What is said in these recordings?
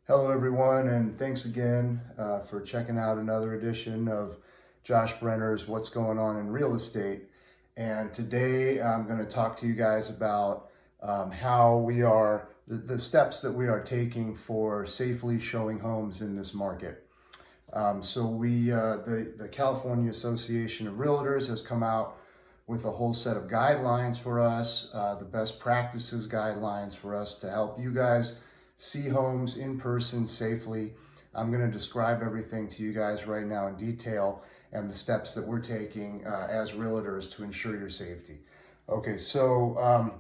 Hello, everyone, and thanks again for checking out another edition of Josh Brenner's What's Going On in Real Estate. And today I'm going to talk to you guys about how the steps that we are taking for safely showing homes in this market. The California Association of Realtors has come out with a whole set of guidelines for us, the best practices guidelines for us to help you guys see homes in person safely. I'm going to describe everything to you guys right now in detail and the steps that we're taking as realtors to ensure your safety. Okay, so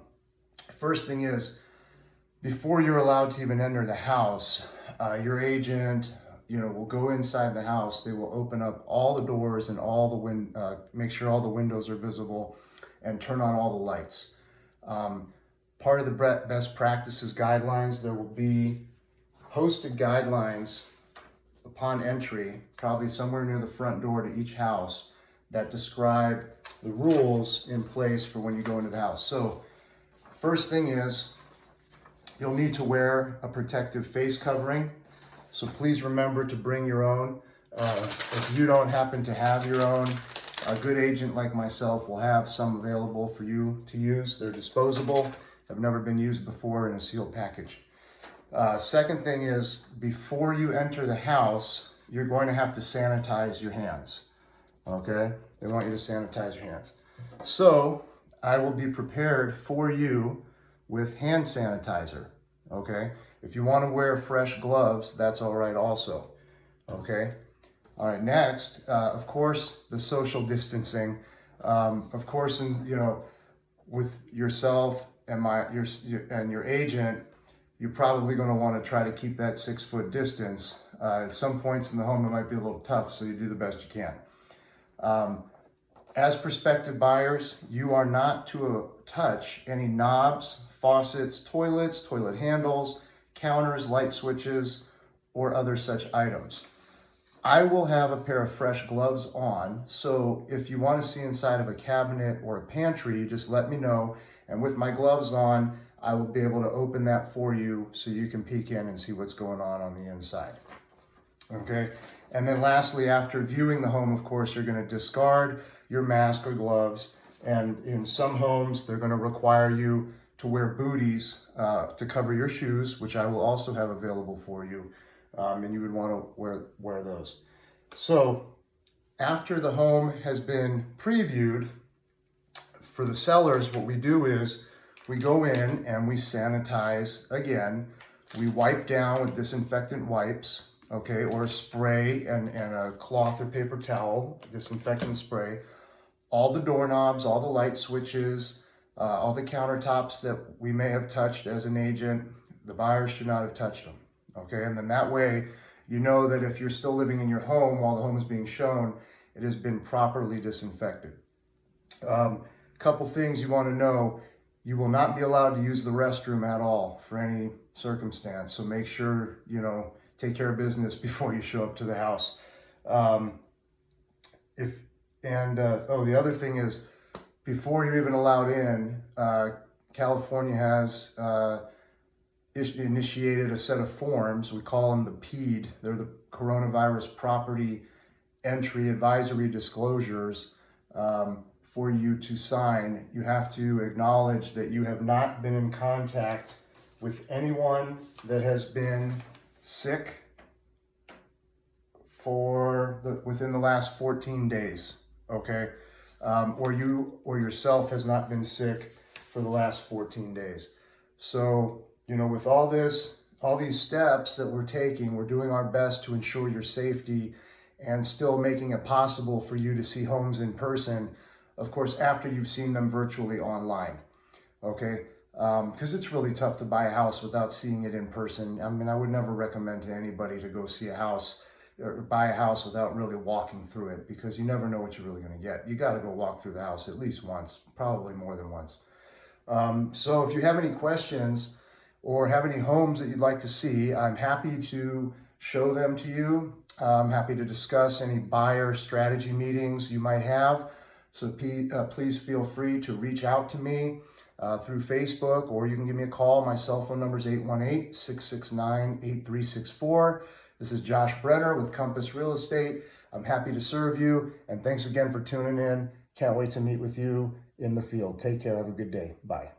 first thing is, before you're allowed to even enter the house, your agent, will go inside the house. They will open up all the doors and make sure all the windows are visible and turn on all the lights. Part of the best practices guidelines, there will be posted guidelines upon entry, probably somewhere near the front door to each house, that describe the rules in place for when you go into the house. So first thing is, you'll need to wear a protective face covering. So please remember to bring your own. If you don't happen to have your own, a good agent like myself will have some available for you to use. They're disposable, have never been used before in a sealed package. Second thing is, before you enter the house, you're going to have to sanitize your hands, okay? They want you to sanitize your hands. So I will be prepared for you with hand sanitizer, okay? If you want to wear fresh gloves, that's all right also, okay? All right, next, of course, the social distancing. Of course, with yourself and your agent, you're probably going to want to try to keep that 6-foot distance. At some points in the home, it might be a little tough, so you do the best you can. As prospective buyers, you are not to touch any knobs, faucets, toilet handles, counters, light switches, or other such items. I will have a pair of fresh gloves on, so if you want to see inside of a cabinet or a pantry, you just let me know, and with my gloves on, I will be able to open that for you so you can peek in and see what's going on the inside. Okay, and then lastly, after viewing the home, of course, you're going to discard your mask or gloves, and in some homes, they're going to require you to wear booties to cover your shoes, which I will also have available for you, and you would want to wear those. So after the home has been previewed, for the sellers, what we do is we go in and we sanitize again. We wipe down with disinfectant wipes, okay, or spray and a cloth or paper towel, disinfectant spray, all the doorknobs, all the light switches, all the countertops that we may have touched as an agent. The buyer should not have touched them, okay? And then that way, you know that if you're still living in your home while the home is being shown, it has been properly disinfected. Couple things you want to know: you will not be allowed to use the restroom at all for any circumstance. So make sure, take care of business before you show up to the house. The other thing is, before you're even allowed in, California has initiated a set of forms. We call them the PED. They're the Coronavirus Property Entry Advisory Disclosures. For you to sign, you have to acknowledge that you have not been in contact with anyone that has been sick within the last 14 days, okay? Or you or yourself has not been sick for the last 14 days. So, with all these steps that we're taking, we're doing our best to ensure your safety and still making it possible for you to see homes in person, of course, after you've seen them virtually online, okay? Because it's really tough to buy a house without seeing it in person. I mean, I would never recommend to anybody to go see a house or buy a house without really walking through it, because you never know what you're really going to get. You got to go walk through the house at least once, probably more than once. So if you have any questions or have any homes that you'd like to see, I'm happy to show them to you. I'm happy to discuss any buyer strategy meetings you might have. So please feel free to reach out to me. through Facebook, or you can give me a call. My cell phone number is 818-669-8364. This is Josh Brenner with Compass Real Estate. I'm happy to serve you, and thanks again for tuning in. Can't wait to meet with you in the field. Take care. Have a good day. Bye.